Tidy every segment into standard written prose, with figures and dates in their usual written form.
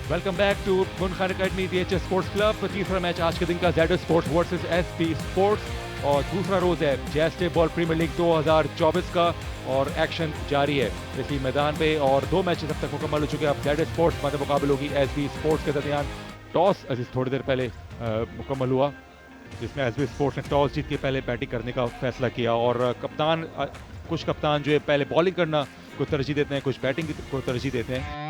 Welcome back to गुन Khan academy VHS sports club. तीसरा match आज के दिन का ZS sports versus SP sports और दूसरा रोज है जैस्टे बॉल प्रीमियर लीग 2024 का और एक्शन जारी है इसी मैदान पे और दो मैचेस अब तक मुकम्मल हो चुके हैं। अब ZS स्पोर्ट्स मध्य मुकाबले होगी SP स्पोर्ट्स के दरमियान। टॉस अजीज थोड़ी देर पहले मुकम्मल हुआ जिसमें SP स्पोर्ट्स ने टॉस जीत के पहले बैटिंग करने का फैसला किया और कुछ कप्तान जो है पहले बॉलिंग करना को तरजीह देते हैं, कुछ बैटिंग को तरजीह देते हैं।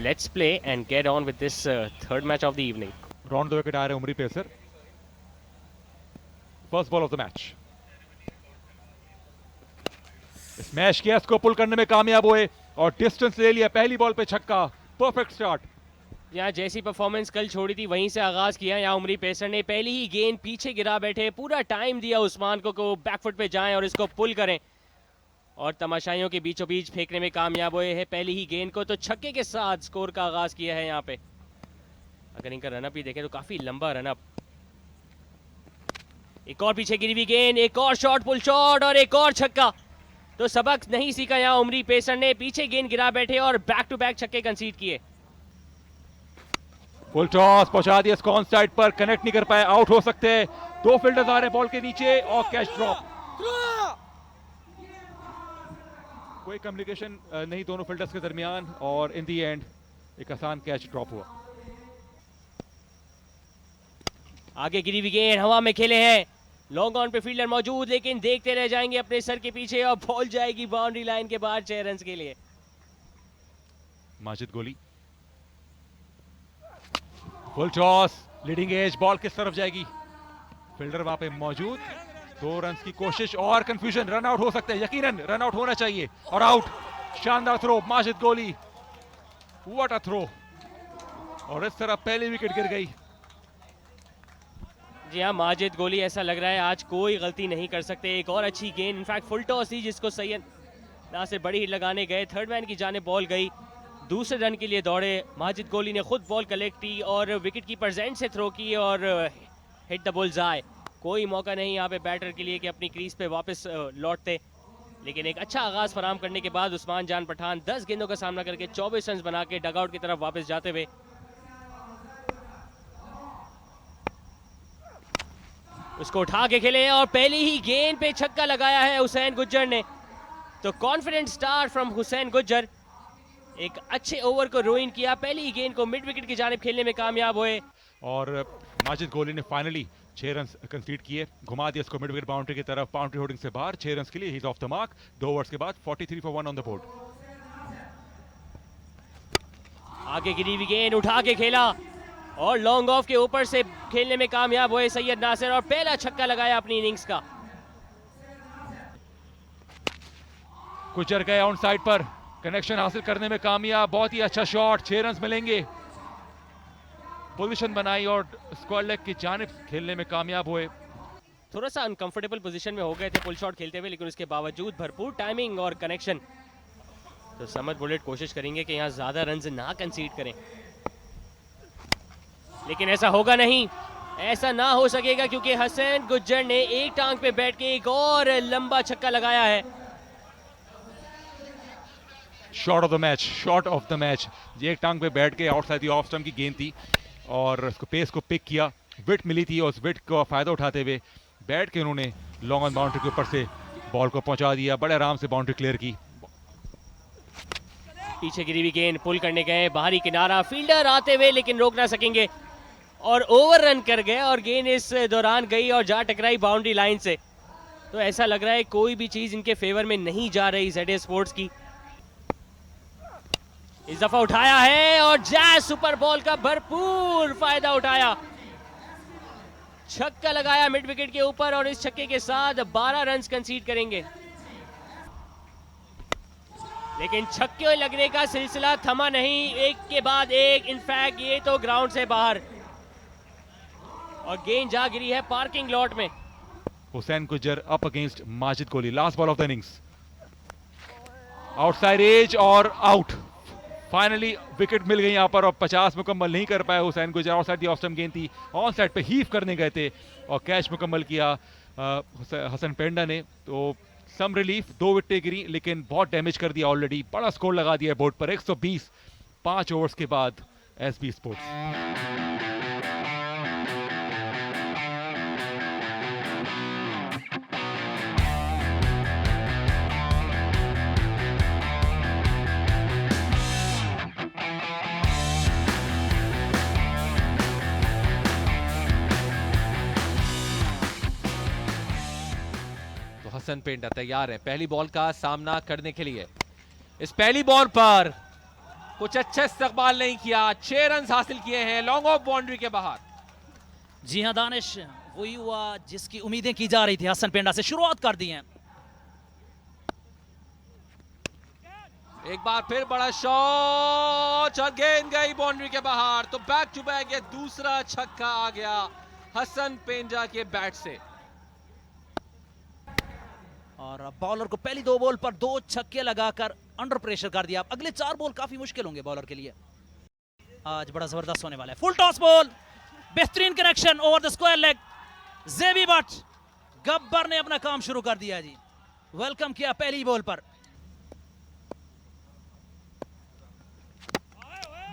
Let's play and get on with this third match of the evening. Round the wicket आ रहे हैं उमरी pacer. First ball of the match. Smash किया, इसको पुल करने में कामयाब हुए और डिस्टेंस ले लिया। पहली बॉल पे छक्का, परफेक्ट स्टार्ट। यहाँ जैसी परफॉर्मेंस कल छोड़ी थी वहीं से आगाज किया। यहाँ उमरी पेसर ने पहली ही गेंद पीछे गिरा बैठे पूरा टाइम दिया उस्मान को बैकफुट पे जाएं और इसको पुल करें और तमाशाइयों के बीचों बीच फेंकने में कामयाब हुए हैं पहली ही गेंद को। तो छक्के के साथ स्कोर का आगाज किया है यहाँ पे। अगर इनका रनअप भी देखें तो काफी लंबा रनअप। एक और पीछे गिरी हुई गेंद, एक और शॉट, पुल शॉट और एक और छक्का। तो सबक नहीं सीखा यहाँ उमरी पेसर ने, पीछे गेंद गिरा बैठे और बैक टू बैक छक्के कंसीड किए। फुल टॉस पहुंचा दिया, इसको ऑन साइड पर कनेक्ट नहीं कर पाए, आउट हो सकते हैं। दो फील्डर्स आ रहे हैं बॉल के नीचे और कैच ड्रॉप। कोई कम्युनिकेशन नहीं दोनों फील्डर्स के दरमियान और इन दी एंड एक आसान कैच ड्रॉप हुआ। आगे गिरी हुई गेंद हवा में खेले हैं, लॉन्ग ऑन पे फील्डर मौजूद लेकिन देखते रह जाएंगे अपने सर के पीछे और बॉल जाएगी बाउंड्री लाइन के बाहर 6 रन के लिए। माजिद गोली, full toss, leading edge, ball किस तरफ जाएगी? फील्डर वहां पे मौजूद, 2 रन की कोशिश और कंफ्यूजन, रन आउट हो सकते हैं, यकीनन रन आउट होना चाहिए और आउट। शानदार थ्रो, माजिद गोली, व्हाट अ थ्रो। और इस तरह पहली विकेट गिर गई। जी हाँ, माजिद गोली ऐसा लग रहा है आज कोई गलती नहीं कर सकते। एक और अच्छी गेंद, इनफैक्ट फुल टॉस थी जिसको सैयद नासिर बड़ी हिट लगाने गए, थर्ड मैन की जाने बॉल गई, दूसरे रन के लिए दौड़े। माजिद गोली ने खुद बॉल कलेक्ट की और विकेट कीपर जेंड से थ्रो की और हिट द बुल्सआई। कोई मौका नहीं यहाँ पे बैटर के लिए कि अपनी क्रीज पे वापस लौटते, लेकिन एक अच्छा आगाज फराम करने के बाद उस्मान जान पठान 10 गेंदों का सामना करके 24 रन बना के डगआउट की तरफ वापस जाते हुए। उसको उठा के खेले और पहली ही गेंद पे छक्का लगाया है हुसैन गुज्जर ने। तो confident start from Hussain Gujjar, एक अच्छे ओवर को रोइन किया, पहली ही गेंद को मिड विकेट की जानिब खेलने में कामयाब हुए और माजिद गोली ने फाइनली 6 रन कंसीड किए, घुमा दिया इसको मिड विकेट बाउंड्री की तरफ, बाउंड्री होल्डिंग से बाहर 6 रन के लिए, he is of the mark. 2 overs के बाद 43 फॉर 1 ऑन द बोर्ड। आगे गिरी हुई गेंद उठा के खेला और लॉन्ग ऑफ के ऊपर से खेलने में कामयाब हुए सैयद नासिर और पहला छक्का लगाया अपनी इनिंग्स का। गुज्जर गए ऑन साइड पर, कनेक्शन हासिल करने में कामयाब, बहुत ही अच्छा शॉट, 6 रन मिलेंगे। पोजीशन बनाई और स्क्वायर लेग की जानिब खेलने में कामयाब हुए। थोड़ा सा अनकंफर्टेबल पोजीशन में हो गए थे पुल शॉट खेलते हुए, लेकिन उसके बावजूद भरपूर टाइमिंग और कनेक्शन। तो समद बुलेट कोशिश करेंगे कि यहाँ ज्यादा रन्स ना कंसीड करें, लेकिन ऐसा होगा नहीं, ऐसा ना हो सकेगा क्योंकि हुसैन गुज्जर ने एक टांग पे बैठ के एक और लंबा छक्का लगाया है। Shot of the match, shot of the match. ये एक टांग पे बैठ के आउटसाइड दी ऑफ स्टंप की गेंद थी और उसको पेस को पिक किया, विट मिली थी और उस विट का फायदा उठाते हुए बैठ के उन्होंने लॉन्ग ऑन बाउंड्री के ऊपर से बॉल को पहुंचा दिया, बड़े आराम से बाउंड्री क्लियर की। पीछे गिरी हुई गेंद पुल करने गए, बाहरी किनारा, फील्डर आते हुए लेकिन रोक ना सकेंगे और ओवर रन कर गए और गेंद इस दौरान गई और जा टकराई बाउंड्री लाइन से। तो ऐसा लग रहा है कोई भी चीज इनके फेवर में नहीं जा रही ZS स्पोर्ट्स की। इस दफा उठाया है और जैज सुपर बॉल का भरपूर फायदा उठाया, छक्का लगाया मिड विकेट के ऊपर और इस छक्के के साथ 12 रन कंसीड करेंगे। लेकिन छक्के लगने का सिलसिला थमा नहीं, एक के बाद एक, इनफैक्ट ये तो ग्राउंड से बाहर और गेंद जा गिरी है पार्किंग लॉट में। Hussain Gujjar up against Majid Goli, last ball of the innings, outside edge और आउट। फाइनली विकेट मिल गई यहाँ पर और 50 मुकम्मल नहीं कर पाए Hussain Gujjar. Outside the off stump गेंद थी, ऑन साइड पे हीव करने गए थे और कैच मुकम्मल किया। हसन पेंडा ने। तो सम रिलीफ, 2 विकेटें गिरी लेकिन बहुत डैमेज कर दिया ऑलरेडी। बड़ा स्कोर लगा दिया बोर्ड पर 120 5 ओवर्स के बाद एसबी स्पोर्ट्स। तो हसन पेंडा तैयार है पहली बॉल का सामना करने के लिए। इस पहली बॉल पर कुछ अच्छा इस्तकबाल नहीं किया, 6 रन हासिल किए हैं लॉन्ग ऑफ बाउंड्री के बाहर। जी हां दानिश, वही हुआ जिसकी उम्मीदें की जा रही थी। हसन पेंडा से शुरुआत कर दी है। एक बार फिर बड़ा शॉट और गेंद गई बाउंड्री के बाहर। तो बैक टू बैक ये दूसरा छक्का आ गया हसन पेंडा के बैट से। और बॉलर को पहली 2 बॉल पर 2 छक्के लगाकर अंडर प्रेशर कर दिया। अब अगले 4 बॉल काफी मुश्किल होंगे बॉलर के लिए। आज बड़ा जबरदस्त होने वाला है। फुल टॉस बॉल, बेहतरीन connection over the square leg. जेबी बट गब्बर ने अपना काम शुरू कर दिया जी, वेलकम किया पहली बॉल पर।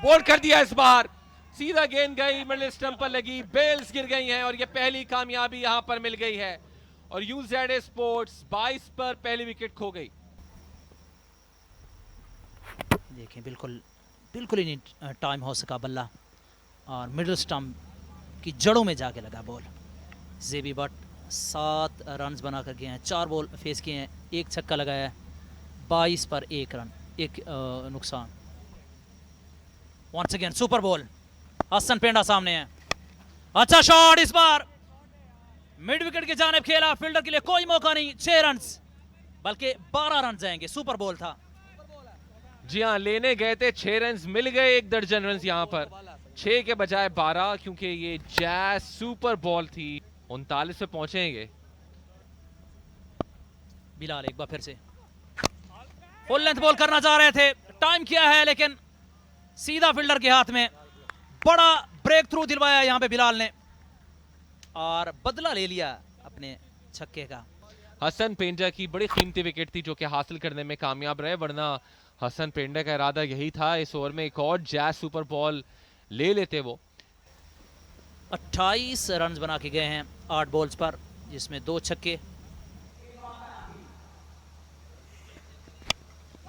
बॉल कर दिया इस बार, सीधा गेंद गई मिडिल स्टंप पर लगी, बेल्स गिर गई हैं और ये पहली कामयाबी यहां पर मिल गई है। और यूजेड स्पोर्ट्स 22 पर पहली विकेट खो गई। देखें बिल्कुल बिल्कुल ही नहीं टाइम हो सका बल्ला और मिडिल स्टंप की जड़ों में जाके लगा बॉल। जेबी बट 7 रन बनाकर गए हैं, 4 बॉल फेस किए हैं, 1 छक्का लगाया है, 22 पर 1 रन, 1 नुकसान। Once again super ball, Hasan पेंडा सामने है। अच्छा शॉट इस बार मिड विकेट की जानिब खेला, फील्डर के लिए कोई मौका नहीं। 6 रन बल्कि 12 रन जाएंगे, सुपर बॉल था। जी हाँ, लेने गए थे, 6 रन मिल गए, 1 दर्जन रन यहां पर, 6 के बजाय 12, क्योंकि ये जैज सुपर बॉल थी। 39 पे पहुंचेंगे। बिलाल एक बार फिर से फुल लेंथ बॉल करना चाह रहे थे, टाइम किया है लेकिन सीधा फील्डर के हाथ में। बड़ा ब्रेक थ्रू दिलवाया यहां पे बिलाल ने और बदला ले लिया अपने छक्के का। हसन पेंडा की बड़ी कीमती विकेट थी जो कि हासिल करने में कामयाब रहे, वरना हसन पेंडा का इरादा यही था इस ओवर में एक और जैज सुपर बॉल ले लेते वो। 28 रन बना के गए हैं 8 बॉल्स पर, जिसमें 2 छक्के।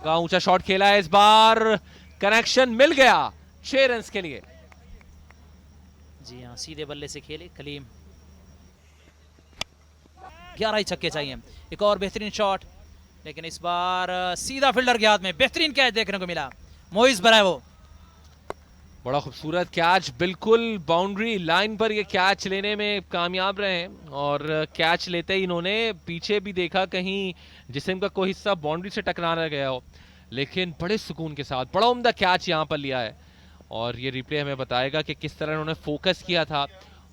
का ऊंचा शॉट खेला है इस बार, कनेक्शन मिल गया 6 रन के लिए। जी हाँ, सीधे बल्ले से खेले कलीम। 11 ही छक्के चाहिए। एक और बेहतरीन शॉट, लेकिन इस बार सीधा फील्डर के हाथ में। बेहतरीन कैच देखने को मिला मोइज ब्रावो। बड़ा खूबसूरत कैच, बिल्कुल बाउंड्री लाइन पर ये कैच लेने में कामयाब रहे हैं। और कैच लेते ही इन्होंने पीछे भी देखा कहीं जिस्म का कोई हिस्सा बाउंड्री से टकरा ना गया हो, लेकिन बड़े सुकून के साथ बड़ा उम्दा कैच यहाँ पर लिया है। और ये रिप्ले हमें बताएगा कि किस तरह उन्होंने फोकस किया था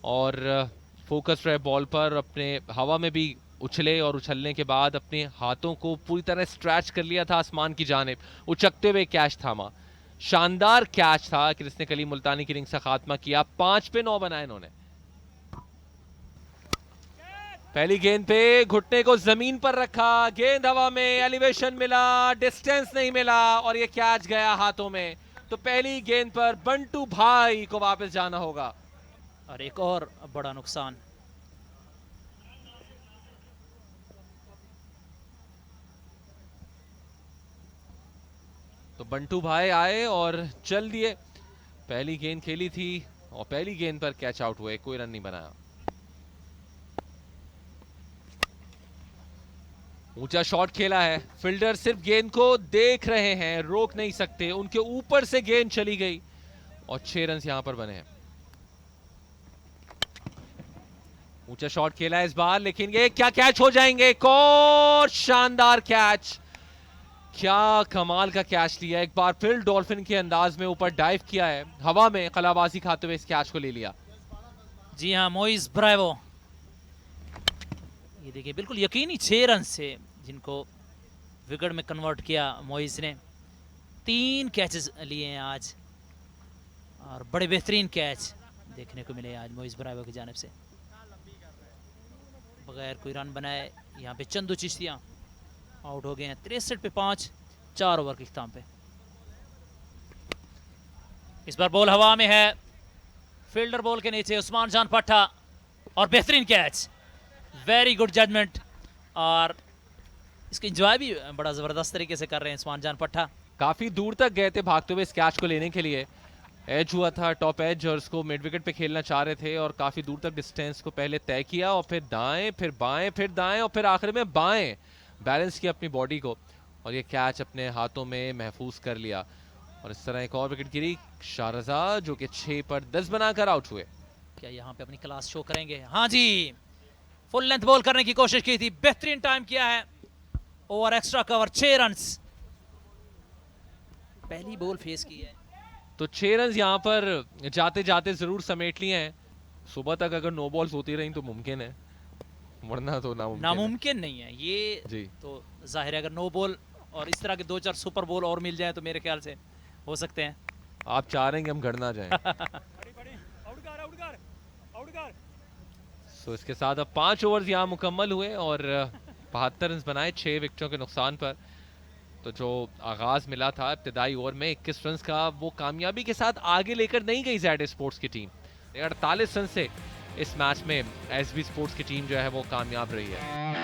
और फोकस रहे बॉल पर, अपने हवा में भी उछले और उछलने के बाद अपने हाथों को पूरी तरह स्ट्रैच कर लिया था आसमान की जानिब, उचकते हुए कैच थामा। शानदार कैच था कि जिसने कलीम मुल्तानी की रिंग से खात्मा किया। 5 पे 9 बनाए इन्होंने। पहली गेंद पे घुटने को जमीन पर रखा, गेंद हवा में, एलिवेशन मिला, डिस्टेंस नहीं मिला और ये कैच गया हाथों में। तो पहली गेंद पर बंटू भाई को वापस जाना होगा। और एक और बड़ा नुकसान। तो बंटू भाई आए और चल दिए। पहली गेंद खेली थी और पहली गेंद पर कैच आउट हुए, कोई रन नहीं बनाया। ऊंचा शॉट खेला है, फील्डर सिर्फ गेंद को देख रहे हैं, रोक नहीं सकते, उनके ऊपर से गेंद चली गई और 6 रन यहां पर बने हैं। ऊंचा शॉट खेला है इस बार, लेकिन ये क्या कैच हो जाएंगे। एक और शानदार कैच, क्या कमाल का कैच लिया। एक बार फिर डॉल्फिन के अंदाज में ऊपर डाइव किया है, हवा में कलाबाजी खाते हुए इस कैच को ले लिया। जी हाँ, मोइज ब्रावो, ये देखिए बिल्कुल यकीनी 6 रन से जिनको विकेट में कन्वर्ट किया मोइज ने। 3 कैचेस लिए हैं आज और बड़े बेहतरीन कैच देखने को मिले आज मोइज ब्रावो की जानिब से। बगैर कोई रन बनाए यहाँ पे चंदू चिश्तिया आउट हो गए हैं 63 पे 5, 4 ओवर के इख्तिताम पे। इस बार बॉल हवा में है, फील्डर बॉल के नीचे उस्मान जान पट्टा और बेहतरीन कैच, वेरी गुड जजमेंट। और इसको एंजॉय भी बड़ा जबरदस्त तरीके से कर रहे हैं उस्मान जान पट्टा। काफी दूर तक गए थे भागते हुए इस कैच को लेने के लिए। एज हुआ था टॉप एज और उसको मिड विकेट पे खेलना चाह रहे थे और काफी दूर तक डिस्टेंस को पहले तय किया और फिर दाएं, फिर बाएं, फिर दाएं और फिर आखिर में बाएं बैलेंस किया अपनी बॉडी को और ये कैच अपने हाथों में महफूज कर लिया। और इस तरह एक और विकेट गिरी, शाहरजा जो कि 6 पर 10 बनाकर आउट हुए। क्या यहाँ पे अपनी क्लास शो करेंगे? हाँ जी, फुल लेंथ बॉल करने की कोशिश की थी, बेहतरीन टाइम किया है, ओवर एक्स्ट्रा कवर, 6 रन्स पहली बॉल फेस की है। तो 6 रन यहाँ पर जाते जाते जरूर समेट लिए हैं। सुबह तक अगर नो बॉल्स होती रही तो मुमकिन है, वरना तो नामुमकिन नहीं है ये जी। तो जाहिर है अगर नो बॉल और इस तरह के 2-4 सुपर बॉल और मिल जाए तो मेरे ख्याल से हो सकते हैं। आप चाह रहे हैं कि हम घर ना जाएं। सो इसके साथ अब 5 ओवर यहाँ मुकम्मल हुए और 72 रन बनाए 6 विकेटों के नुकसान पर। तो जो आगाज मिला था इब्तिदाई ओवर में 21 रन का, वो कामयाबी के साथ आगे लेकर नहीं गई ज़ेड स्पोर्ट्स की टीम। 48 रन से इस मैच में एसबी स्पोर्ट्स की टीम जो है वो कामयाब रही है।